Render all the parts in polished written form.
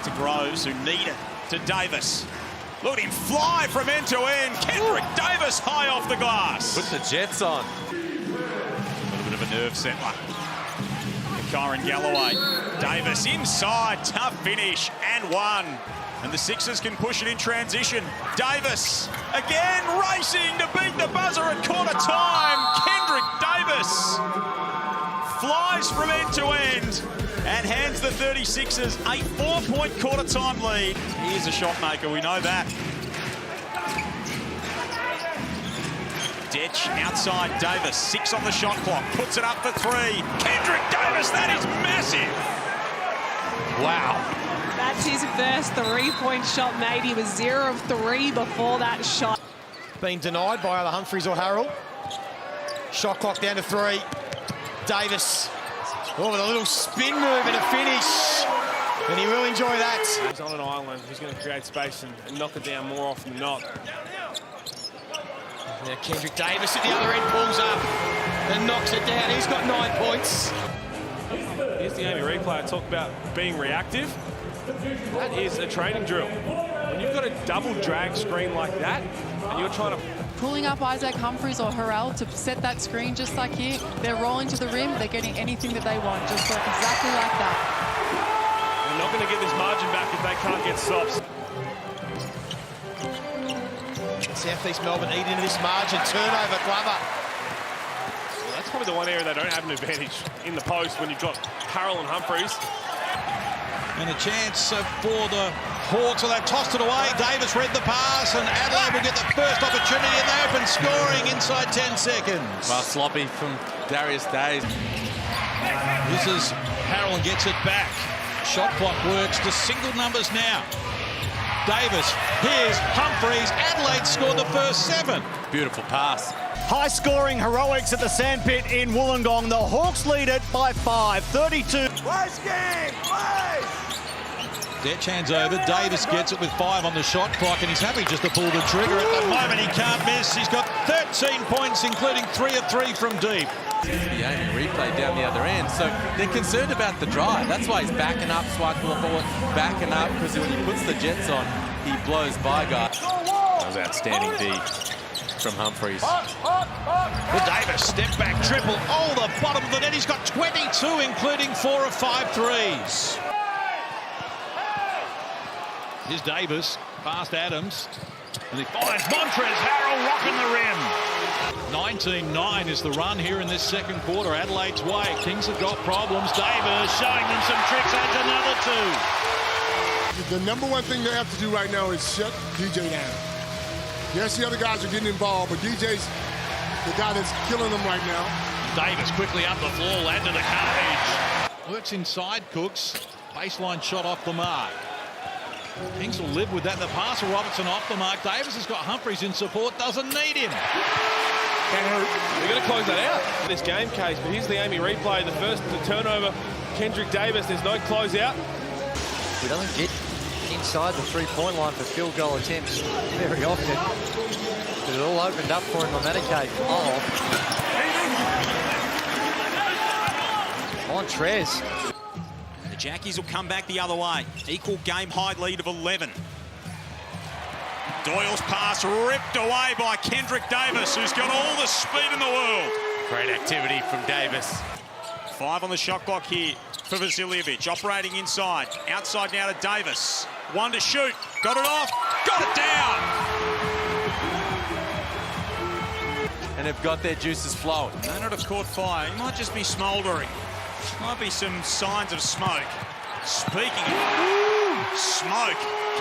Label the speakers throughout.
Speaker 1: to Groves, who need it, to Davis. Look at him fly from end to end. Kendric Davis high off the glass.
Speaker 2: Put the Jets on.
Speaker 1: A little bit of a nerve settler. Kyron Galloway. Davis inside, tough finish, and one. And the Sixers can push it in transition. Davis again racing to beat the buzzer at quarter time. Kendric Davis flies from end to end and hands the 36ers a 4-point quarter time lead. He's a shot maker, we know that. Detch outside Davis, 6 on the shot clock, puts it up for 3. Kendric Davis, that is massive.
Speaker 2: Wow.
Speaker 3: That's his first 3-point shot made. He was 0 of 3 before that shot.
Speaker 4: Been denied by either Humphries or Harrell. Shot clock down to 3. Davis. Oh, with a little spin move and a finish. And he will enjoy that.
Speaker 5: He's on an island. He's going to create space and knock it down more often than not.
Speaker 4: Now Kendric Davis at the other end pulls up and knocks it down. He's got 9 points.
Speaker 5: Here's the Amy replay. I talk about being reactive. That is a training drill. When you've got a double drag screen like that, and you're trying to...
Speaker 6: Pulling up Isaac Humphries or Harrell to set that screen just like here. They're rolling to the rim. They're getting anything that they want, just like exactly like that.
Speaker 5: They're not going to get this margin back if they can't get stops.
Speaker 4: Southeast Melbourne eat into this margin. Turnover, Glover.
Speaker 5: Well, that's probably the one area they don't have an advantage in the post when you've got Harrell and Humphries.
Speaker 7: And a chance for the Hawks. So they tossed it away. Davis read the pass, and Adelaide will get the first opportunity, and they open scoring inside 10 seconds.
Speaker 2: Well, sloppy from Darius Days.
Speaker 7: This is Harrell and gets it back. Shot clock works to single numbers now. Davis, here's Humphries. Adelaide scored the first 7.
Speaker 2: Beautiful pass.
Speaker 8: High-scoring heroics at the sandpit in Wollongong. The Hawks lead it by 5, 32.
Speaker 7: Detch hands over. Davis gets it with 5 on the shot clock, and he's happy just to pull the trigger. At the moment, he can't miss. He's got 13 points, including 3 of 3 from deep.
Speaker 2: The Amy replay down the other end. So they're concerned about the drive. That's why he's backing up, swiping the forward, backing up, because when he puts the Jets on, he blows by guys. That was outstanding D from Humphries.
Speaker 7: Well, Davis, step back triple. Oh, the bottom of the net. He's got 22, including 4 of 5 threes. Here's Davis, past Adams. And he finds Montrez Harrell rocking the rim. 19-9 is the run here in this second quarter. Adelaide's way. Kings have got problems. Davis showing them some tricks. Adds another 2.
Speaker 9: The number one thing they have to do right now is shut DJ down. Yes, the other guys are getting involved, but DJ's the guy that's killing them right now.
Speaker 7: Davis quickly up the floor, land to the cage. Works inside Cooks. Baseline shot off the mark. Kings will live with that. The pass of Robertson off the mark. Davis has got Humphries in support. Doesn't need him.
Speaker 5: We're going to close that out. This game case, but here's the Amy replay. The turnover, Kendric Davis. There's no closeout.
Speaker 10: He doesn't get inside the 3-point line for field goal attempts very often. But it all opened up for him on that occasion. Montrez.
Speaker 1: The Jackies will come back the other way. Equal game-high lead of 11. Doyle's pass ripped away by Kendric Davis, who's got all the speed in the world.
Speaker 2: Great activity from Davis.
Speaker 1: 5 on the shot clock here for Vasiljevic, operating inside. Outside now to Davis. 1 to shoot. Got it off. Got it down.
Speaker 2: And they've got their juices flowing.
Speaker 1: May not have caught fire. He might just be smouldering. Might be some signs of smoke. Speaking of smoke,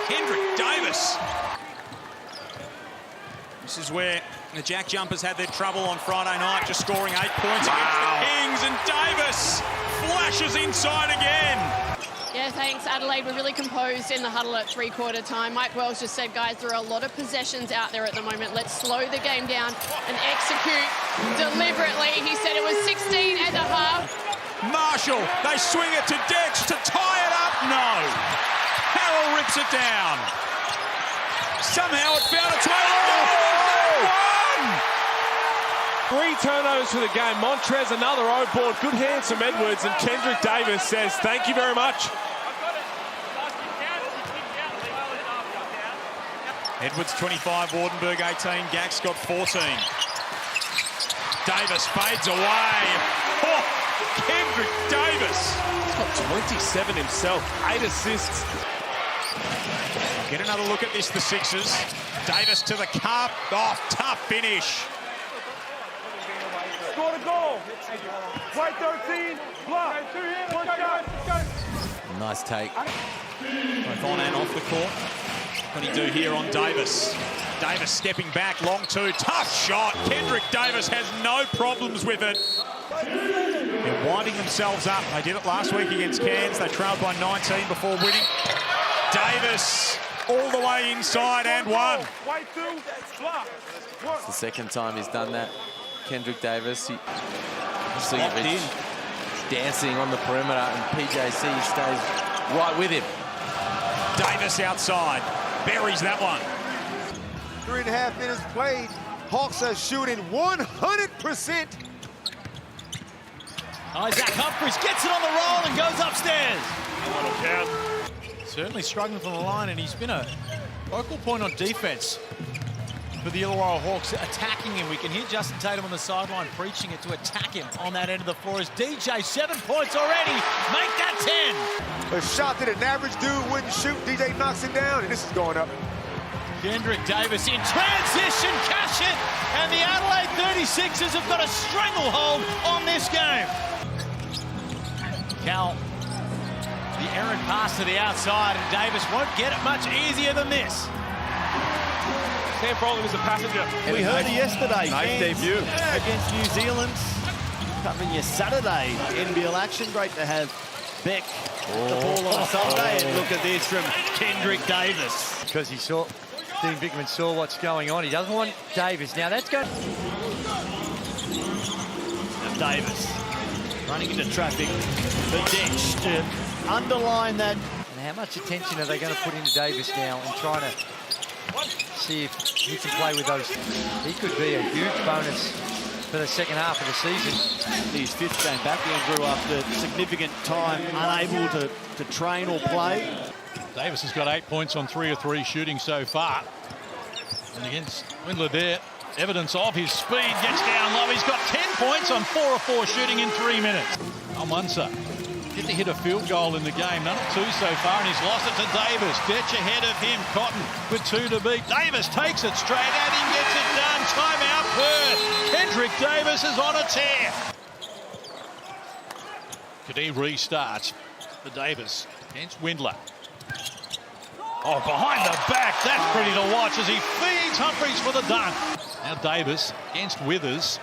Speaker 1: Kendric Davis. This is where the Jack Jumpers had their trouble on Friday night, just scoring 8 points against the Kings, and Davis flashes inside again.
Speaker 11: Yeah, thanks. Adelaide were really composed in the huddle at three-quarter time. Mike Wells just said, guys, there are a lot of possessions out there at the moment. Let's slow the game down and execute deliberately. He said it was 16 and a half.
Speaker 1: Marshall, they swing it to Detch to tie it up. No. Harrell rips it down. Somehow it found its way. Oh!
Speaker 5: 3 turnovers for the game. Montrez, another O-board. Good hands from Edwards, and Kendric Davis says, thank you very much.
Speaker 1: Edwards 25, Wardenberg 18, Gax got 14. Davis fades away. Oh, Kendric Davis.
Speaker 5: He's got 27 himself, 8 assists.
Speaker 1: Get another look at this, the Sixers. Davis to the cup. Oh, tough finish.
Speaker 5: Score the goal. White 13, block. One shot.
Speaker 2: Nice take.
Speaker 1: Both on and off the court. What do you do here on Davis? Davis stepping back, long two, tough shot. Kendric Davis has no problems with it. They're winding themselves up. They did it last week against Cairns. They trailed by 19 before winning. Davis all the way inside and one.
Speaker 5: White 2, block.
Speaker 2: It's the second time he's done that. Kendric Davis, he's dancing on the perimeter, and PJC stays right with him.
Speaker 1: Davis outside, buries that one.
Speaker 12: 3.5 minutes played. Hawks are shooting 100%.
Speaker 8: Isaac Humphries gets it on the roll and goes upstairs.
Speaker 5: That'll count.
Speaker 8: Certainly struggling from the line, and he's been a focal point on defense for the Illawarra Hawks, attacking him. We can hear Justin Tatum on the sideline preaching it to attack him on that end of the floor. As DJ, 7 points already. Make that 10.
Speaker 12: A shot that an average dude wouldn't shoot. DJ knocks it down, and this is going up.
Speaker 8: Kendric Davis in transition, cash it, and the Adelaide 36ers have got a stranglehold on this game. Cal, the errant pass to the outside, and Davis won't get it much easier than this.
Speaker 5: Sam Froling was a passenger.
Speaker 8: We heard it yesterday.
Speaker 5: Nice debut.
Speaker 8: Against New Zealand. Covering your Saturday NBL action. Great to have Beck the ball on a Sunday. And look at this from Kendric Davis.
Speaker 10: Because he saw, Dean Bickman saw what's going on. He doesn't want Davis. Now that's going.
Speaker 8: Now Davis running into traffic. The ditch to underline that.
Speaker 10: And how much attention are they going to put into Davis now and trying to see if he can play with those? He could be a huge bonus for the second half of the season.
Speaker 8: His 5th game back, Andrew, after significant time unable to train or play.
Speaker 7: Davis has got 8 points on 3 of 3 shooting so far. And against Windler there, evidence of his speed, gets down low. He's got 10 points on 4 of 4 shooting in 3 minutes. Almansa get to hit a field goal in the game, none of 2 so far, and he's lost it to Davis. Detch ahead of him, Cotton with 2 to beat. Davis takes it straight at him, gets it done. Timeout Perth. Kendric Davis is on a tear. Kadee restarts for Davis against Windler. Oh, behind the back, that's pretty to watch as he feeds Humphries for the dunk. Now Davis against Withers.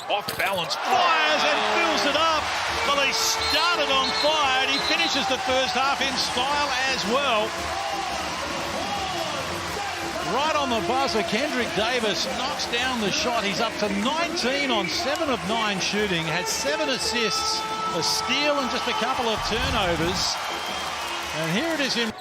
Speaker 7: Off balance, fires and fills it up. Well, he started on fire and he finishes the first half in style as well. Right on the buzzer, Kendric Davis knocks down the shot. He's up to 19 on 7 of 9 shooting, had 7 assists, a steal and just a couple of turnovers. And here it is in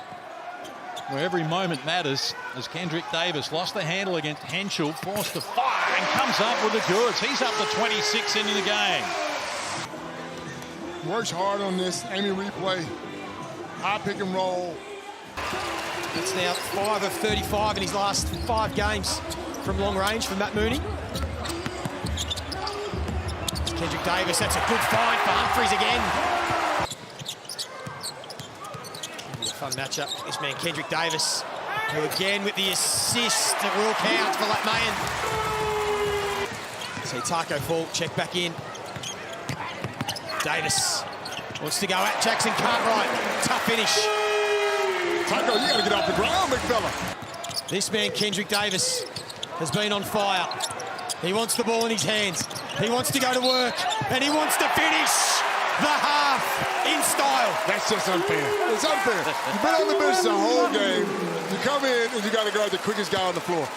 Speaker 7: where every moment matters as Kendric Davis lost the handle against Henschel, forced to fire and comes up with the goods. He's up to 26 in the game.
Speaker 9: Works hard on this Amy replay. High pick and roll.
Speaker 4: It's now 5 of 35 in his last 5 games from long range from Matt Mooney. Kendric Davis, that's a good find for Humphries again. Fun matchup, this man Kendric Davis, who again with the assist that will count for Latmayan. See Taco Fall, check back in. Davis wants to go at Jackson Cartwright, tough finish.
Speaker 9: Taco, you gotta get off the ground, big fella.
Speaker 4: This man Kendric Davis has been on fire. He wants the ball in his hands. He wants to go to work, and he wants to finish the half in style.
Speaker 9: That's just unfair. It's unfair. You've been on the bench the whole game. You come in and you got to guard the quickest guy on the floor.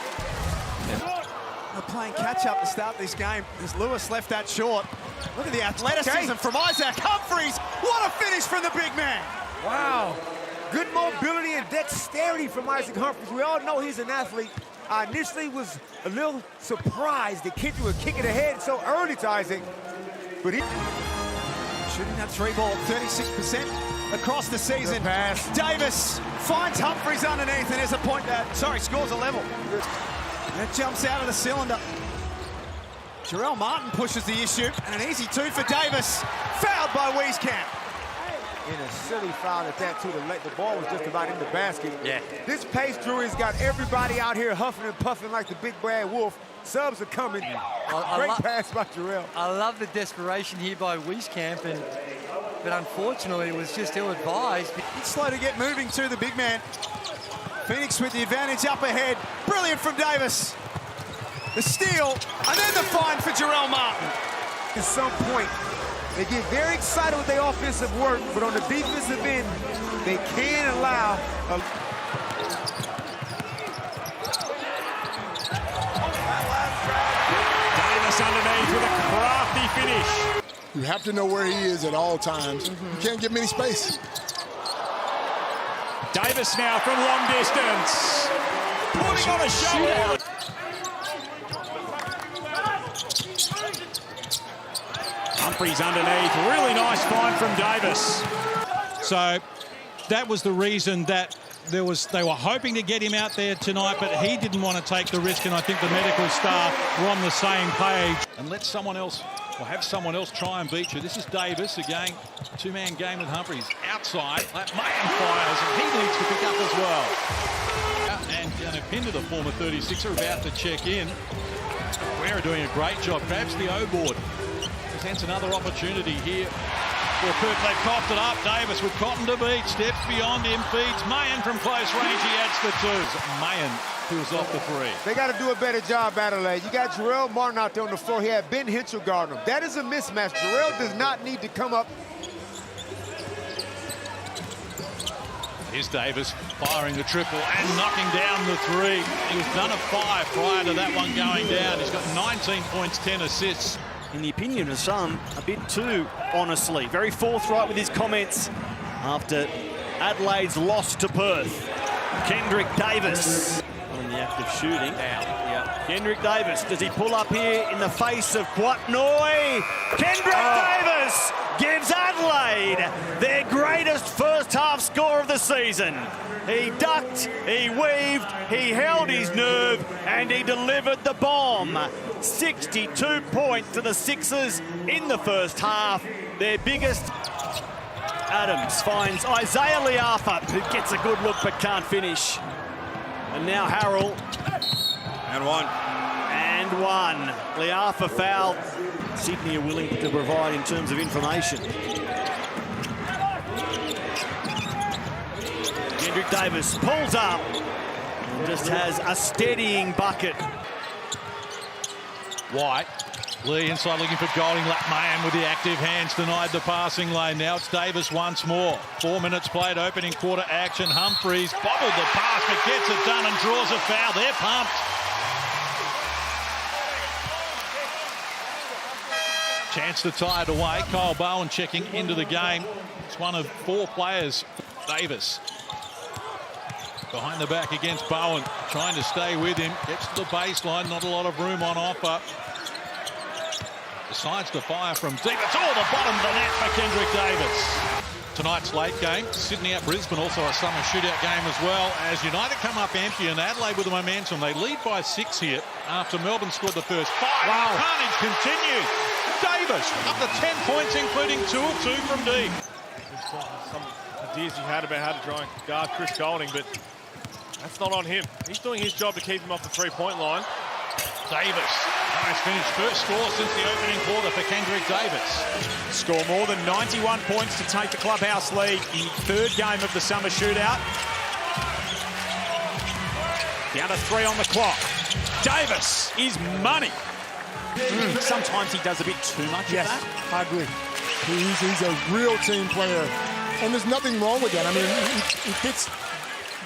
Speaker 8: They're playing catch-up to start this game as Lewis left that short. Look at the athleticism from Isaac Humphries. What a finish from the big man.
Speaker 12: Wow. Good mobility and dexterity from Isaac Humphries. We all know he's an athlete. I initially was a little surprised that Kendric would kick it ahead so early to Isaac, but he...
Speaker 13: Shooting that three ball, 36% across the season.
Speaker 12: Pass.
Speaker 13: Davis finds Humphries underneath, and there's a point that, scores a level. That jumps out of the cylinder. Jarrell Martin pushes the issue, and an easy two for Davis. Fouled by Wieskamp.
Speaker 12: In a silly foul at that, too. The ball was just about in the basket.
Speaker 10: Yeah.
Speaker 12: This pace, Drew, has got everybody out here huffing and puffing like the big bad wolf. Subs are coming. Great pass by Jarrell.
Speaker 10: I love the desperation here by Wieskamp, but unfortunately it was just ill-advised.
Speaker 13: It's slow to get moving to the big man. Phoenix with the advantage up ahead. Brilliant from Davis. The steal, and then the find for Jarrell Martin.
Speaker 12: At some point, they get very excited with their offensive work, but on the defensive end, they can allow
Speaker 1: Davis underneath with a crafty finish.
Speaker 9: You have to know where he is at all times. You can't give him any space.
Speaker 1: Davis now from long distance. Putting on a shootout. Humphries underneath. Really nice find from Davis.
Speaker 7: So that was the reason that they were hoping to get him out there tonight, but he didn't want to take the risk, and I think the medical staff were on the same page. And let someone else, or have someone else try and beat you. This is Davis again, two-man game with Humphries. Outside, that Mayan fires, and he needs to pick up as well. And Pinder, the former 36er, about to check in. We're doing a great job, grabs the O-board. Presents another opportunity here. Well, Kirk, they coughed it up. Davis with Cotton to beat. Steps beyond him. Feeds Mayan from close range. He adds the twos. Mayan pulls off the three.
Speaker 12: They got to do a better job, Adelaide. You got Jarrell Martin out there on the floor. He had Ben Hinchell guarding him. That is a mismatch. Jarrell does not need to come up.
Speaker 7: Here's Davis firing the triple and knocking down the three. He was none of 5 prior to that one going down. He's got 19 points, 10 assists.
Speaker 14: In the opinion of some, a bit too honestly. Very forthright with his comments after Adelaide's loss to Perth. Kendric Davis on the act of shooting. Kendric Davis, does he pull up here in the face of Kwatnoi? Kendric Davis gives Adelaide their greatest first half score of the season. He ducked, he weaved, he held his nerve, and he delivered the bomb. 62 points to the Sixers in the first half, their biggest. Adams finds Isaiah Liafa, who gets a good look but can't finish. And now Harrell. And one. Liafa fouled. Sydney are willing to provide in terms of information. Kendric Davis pulls up and just has a steadying bucket.
Speaker 7: White. Lee inside looking for Golding. Mayan with the active hands denied the passing lane. Now it's Davis once more. 4 minutes played, opening quarter action. Humphries bobbled the pass but gets it done and draws a foul. They're pumped. Chance to tie it away. Kyle Bowen checking into the game. It's one of 4 players. Davis behind the back against Bowen, trying to stay with him. Gets to the baseline, not a lot of room on offer. Decides to fire from deep. It's all the bottom of the net for Kendric Davis. Tonight's late game, Sydney at Brisbane, also a summer shootout game as well, as United come up empty and Adelaide with the momentum. They lead by 6 here after Melbourne scored the first 5. Wow. Carnage continues. Davis up to 10 points, including 2 of 2 from deep.
Speaker 5: Some ideas he had about how to try and guard Chris Golding, but that's not on him. He's doing his job to keep him off the three-point line.
Speaker 7: Davis, nice finish. First score since the opening quarter for Kendric Davis.
Speaker 1: Score more than 91 points to take the clubhouse lead in third game of the summer shootout. Down to 3 on the clock. Davis is money. Sometimes he does a bit too much of that.
Speaker 9: I agree. He's a real team player. And there's nothing wrong with that. I mean, he fits.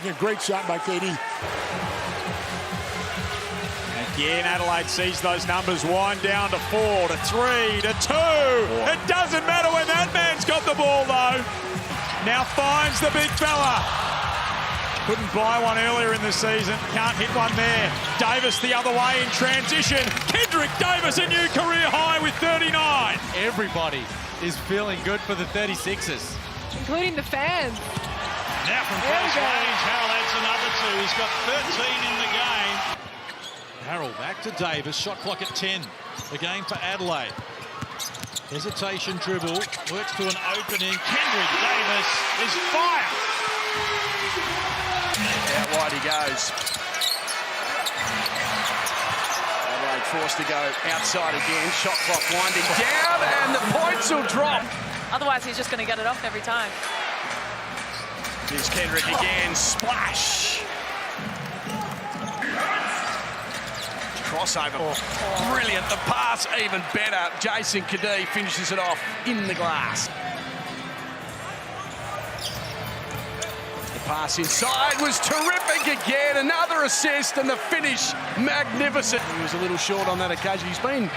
Speaker 9: A great shot by KD.
Speaker 1: Again, Adelaide sees those numbers wind down to 4, to 3, to 2. It doesn't matter when that man's got the ball, though. Now finds the big fella. Couldn't buy one earlier in the season. Can't hit one there. Davis the other way in transition. Kendric Davis, a new career high with 39.
Speaker 8: Everybody is feeling good for the 36ers.
Speaker 3: Including the fans.
Speaker 7: Now from close range, Harrell adds another 2. He's got 13 in the game. Harrell back to Davis. Shot clock at 10. The game for Adelaide. Hesitation dribble. Works to an opening. Kendric Davis is fire.
Speaker 15: Out wide he goes. Adelaide forced to go outside again. Shot clock winding down and the points will drop.
Speaker 16: Otherwise, he's just going to get it off every time.
Speaker 15: Here's Kendrick again. Splash. Crossover. Brilliant. The pass even better. Jason Kadee finishes it off in the glass. The pass inside was terrific again. Another assist and the finish magnificent. He was a little short on that occasion. He's been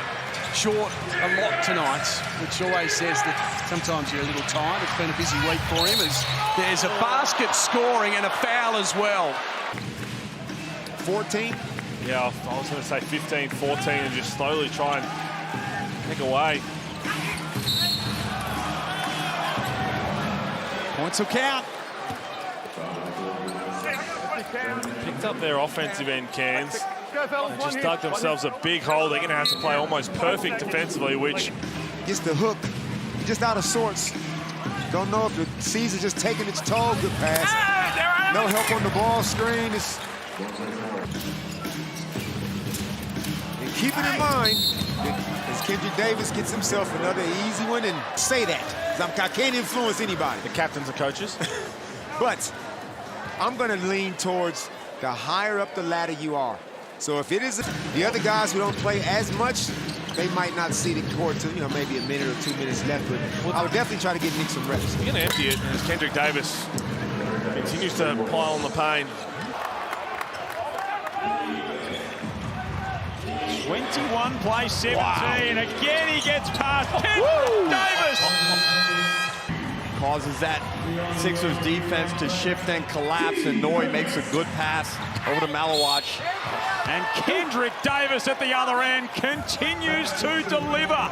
Speaker 15: short a lot tonight, which always says that sometimes you're a little tired. It's been a busy week for him as there's a basket scoring and a foul as well.
Speaker 5: 14? Yeah, I was going to say 15, 14 and just slowly try and pick away.
Speaker 4: Points will count.
Speaker 5: Picked up their offensive end, Cairns. And just dug themselves a big hole. They're going to have to play almost perfect defensively, which...
Speaker 12: Gets the hook. Just out of sorts. Don't know if the season just taking its toll. Good pass. No help on the ball screen. And keep it in mind, as Kendric Davis gets himself another easy one, and say that, because I can't influence anybody.
Speaker 5: The captains and coaches.
Speaker 12: But I'm going to lean towards the higher up the ladder you are. So if it is the other guys who don't play as much, they might not see the court till, maybe a minute or 2 minutes left. But I would definitely try to get Nick some reps.
Speaker 5: You're going to empty it as Kendric Davis continues to pile on the pain.
Speaker 1: 21 play 17. Wow. Again, he gets past Kendric Davis.
Speaker 17: Causes that Sixers defense to shift and collapse, and Nori makes a good pass over to Malawach.
Speaker 1: And Kendric Davis at the other end continues to deliver.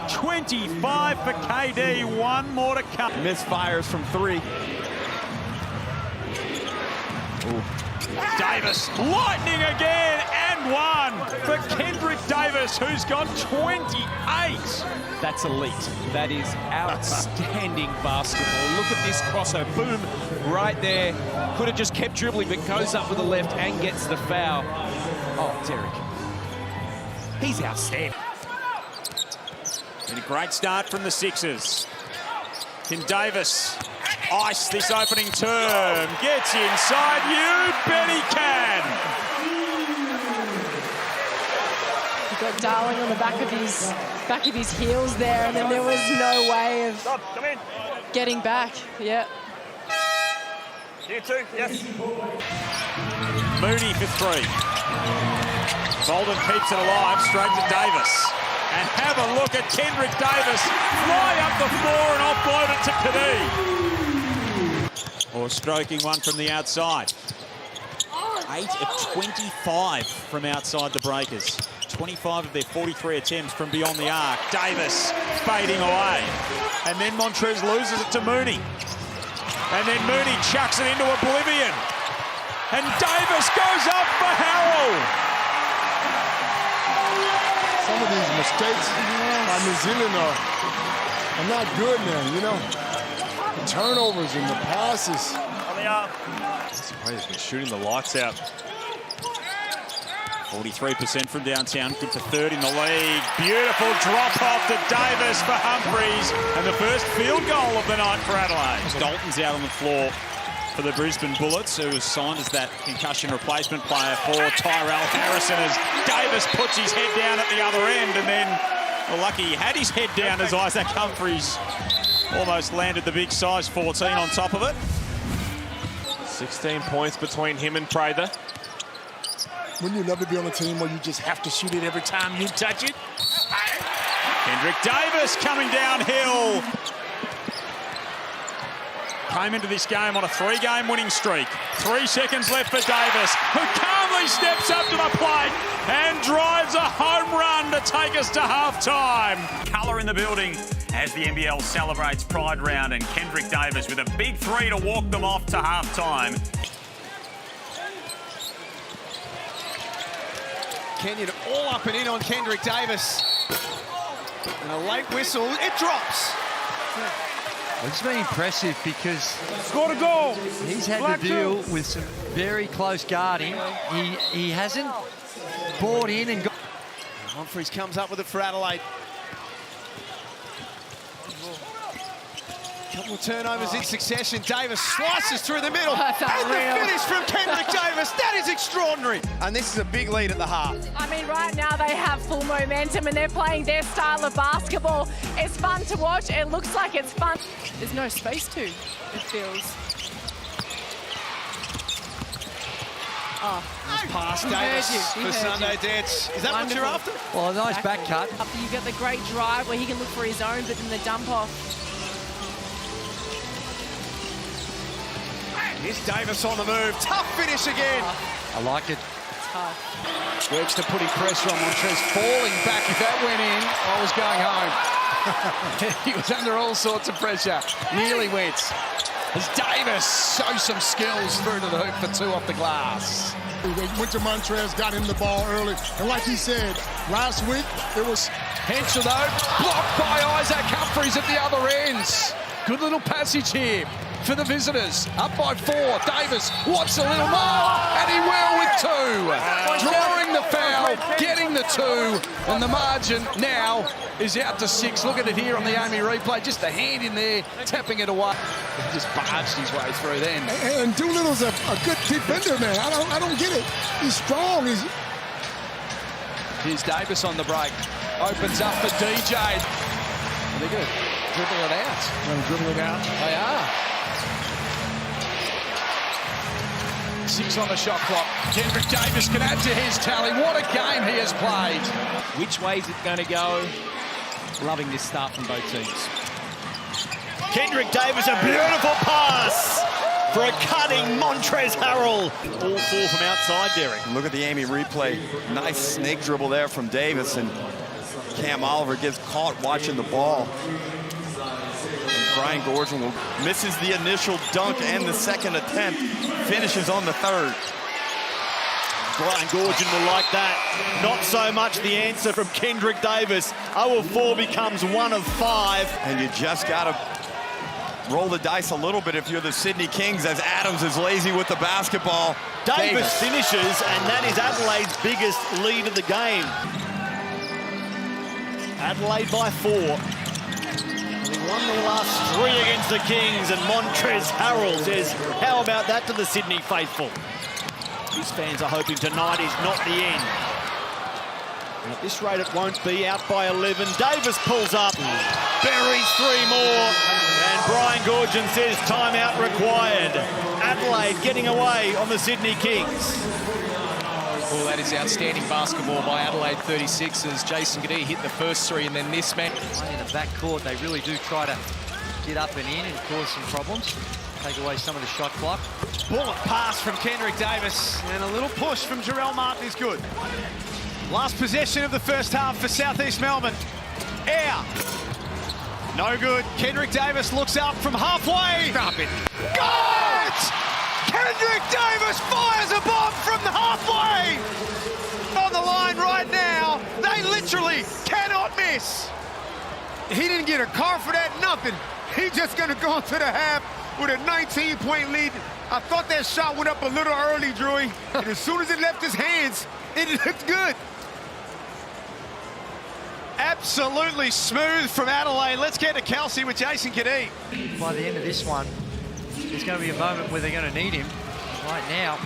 Speaker 1: 25 for KD, one more to come.
Speaker 17: Misfires from 3.
Speaker 1: Ooh. Davis, lightning again, and one for Kendric Davis, who's got 28.
Speaker 18: That's elite. That is outstanding basketball. Look at this crossover. Boom, right there. Could have just kept dribbling, but goes up with the left and gets the foul. Oh, Derek. He's outstanding.
Speaker 1: And a great start from the Sixers. Can Davis ice this opening term? Gets inside. You bet he can.
Speaker 3: He got Darling on the back of his heels there, and then there was no way of getting back. Yeah.
Speaker 15: You too, yes.
Speaker 1: Mooney for 3. Bolden keeps it alive, straight to Davis. And have a look at Kendric Davis fly up the floor and offload it to Kadee. Or stroking one from the outside. 8 of 25 from outside the breakers. 25 of their 43 attempts from beyond the arc. Davis fading away. And then Montrez loses it to Mooney. And then Mooney chucks it into oblivion. And Davis goes up for Harrell.
Speaker 9: Some of these mistakes by New Zealand are not good now, The turnovers and the passes.
Speaker 5: He's been shooting the lights out.
Speaker 1: 43% from downtown, good for 3rd in the league. Beautiful drop off to Davis for Humphries. And the first field goal of the night for Adelaide. Dalton's out on the floor for the Brisbane Bullets, who was signed as that concussion replacement player for Tyrell Harrison, as Davis puts his head down at the other end, and then, well, lucky he had his head down as Isaac Humphries almost landed the big size 14 on top of it.
Speaker 5: 16 points between him and Prather.
Speaker 9: Wouldn't you love to be on a team where you just have to shoot it every time you touch it?
Speaker 1: Kendric Davis coming downhill. came into this game on a 3-game winning streak. 3 seconds left for Davis, who calmly steps up to the plate and drives a home run to take us to halftime. Colour in the building as the NBL celebrates Pride Round, and Kendric Davis with a big 3 to walk them off to halftime.
Speaker 13: Kenyon all up and in on Kendric Davis. And a late whistle, it drops.
Speaker 10: It's been impressive because
Speaker 13: scored a goal.
Speaker 10: He's had to deal with some very close guarding. He hasn't bought in and got.
Speaker 13: Humphries comes up with it for Adelaide. Couple of turnovers in succession. Davis slices through the middle.
Speaker 3: That's
Speaker 13: and
Speaker 3: unreal.
Speaker 13: the finish from Kendric Davis. That is extraordinary. And this is a big lead at the half.
Speaker 16: I mean, right now they have full momentum and they're playing their style of basketball. It's fun to watch. It looks like it's fun.
Speaker 3: There's no space to, it feels. Oh,
Speaker 13: Pass
Speaker 3: he
Speaker 13: Davis
Speaker 3: heard you. He
Speaker 13: for
Speaker 3: heard
Speaker 13: Sunday
Speaker 3: you.
Speaker 13: Dance. Is that what you're after?
Speaker 10: Well, a nice back cut.
Speaker 3: After you get the great drive where he can look for his own, but then the dump off.
Speaker 13: Here's Davis on the move. Tough finish again.
Speaker 10: I like it.
Speaker 3: Tough.
Speaker 15: Works to putting pressure on Montrez, falling back. If that went in, I was going home. He was under all sorts of pressure. Nearly went. As Davis shows some skills through to the hoop for 2 off the glass.
Speaker 9: They went to Montrez, got him the ball early. And like he said, last week, it was...
Speaker 15: Henshaw, though, blocked by Isaac Humphries at the other ends. Good little passage here for the visitors. Up by 4. Davis wants a little more, and he will with 2. Drawing the foul, getting the 2, and the margin now is out to 6. Look at it here on the Amy replay. Just a hand in there, tapping it away. He just barged his way through then.
Speaker 9: And Doolittle's a good defender, man. I don't get it. He's strong.
Speaker 15: Here's Davis on the break. Opens up for DJ. Are they going to dribble it out?
Speaker 9: Going to dribble it out?
Speaker 15: They are. 6 on the shot clock. Kendric Davis can add to his tally. What a game he has played.
Speaker 18: Which way is it going to go? Loving this start from both teams.
Speaker 14: Kendric Davis, a beautiful pass for a cutting Montrez Harrell. All 4 from outside, Derek.
Speaker 17: Look at the Amy replay. Nice snake dribble there from Davis, and Cam Oliver gets caught watching the ball. And Brian Gorgon misses the initial dunk and the second attempt, finishes on the 3rd.
Speaker 14: Brian Gorgon will like that. Not so much the answer from Kendric Davis. 0 of 4 becomes 1 of 5.
Speaker 17: And you just got to roll the dice a little bit if you're the Sydney Kings, as Adams is lazy with the basketball.
Speaker 14: Davis finishes, and that is Adelaide's biggest lead of the game. Adelaide by 4. They won the last 3 against the Kings, and Montrez Harrell says, how about that to the Sydney faithful? These fans are hoping tonight is not the end. And at this rate, it won't be. Out by 11. Davis pulls up, buries 3 more, and Brian Gorgon says timeout required. Adelaide getting away on the Sydney Kings.
Speaker 18: Well, that is outstanding basketball by Adelaide 36ers. Jason Giddy hit the first 3, and then this man.
Speaker 10: In the backcourt, they really do try to get up and in and cause some problems. Take away some of the shot clock.
Speaker 13: Bullet pass from Kendric Davis, and a little push from Jarrell Martin is good. Last possession of the first half for Southeast Melbourne. Air. No good. Kendric Davis looks up from halfway. Stop it. Got it! Kendric Davis fires a bomb from the halfway. On the line right now. They literally cannot miss.
Speaker 9: He didn't get a car for that, nothing. He's just going to go into the half with a 19-point lead. I thought that shot went up a little early, Drewy. And as soon as it left his hands, it looked good.
Speaker 13: Absolutely smooth from Adelaide. Let's get to Kelsey with Jason Kadee.
Speaker 10: By the end of this one, there's going to be a moment where they're going to need him. Right now,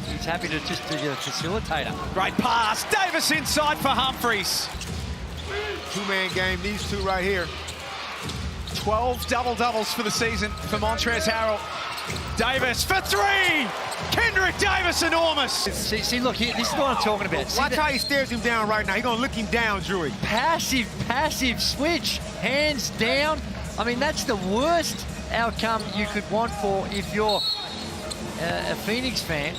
Speaker 10: he's happy to just be a facilitator.
Speaker 13: Great pass. Davis inside for Humphries.
Speaker 9: 2-man game, these 2 right here.
Speaker 13: 12 double-doubles for the season for Montrez Harrell. Davis for 3! Kendric Davis, enormous!
Speaker 10: See, look, here, this is what I'm talking about.
Speaker 9: Watch how he stares him down right now. He's going to look him down, Drewy.
Speaker 10: Passive switch. Hands down. I mean, that's the worst outcome you could want for if you're a Phoenix fan.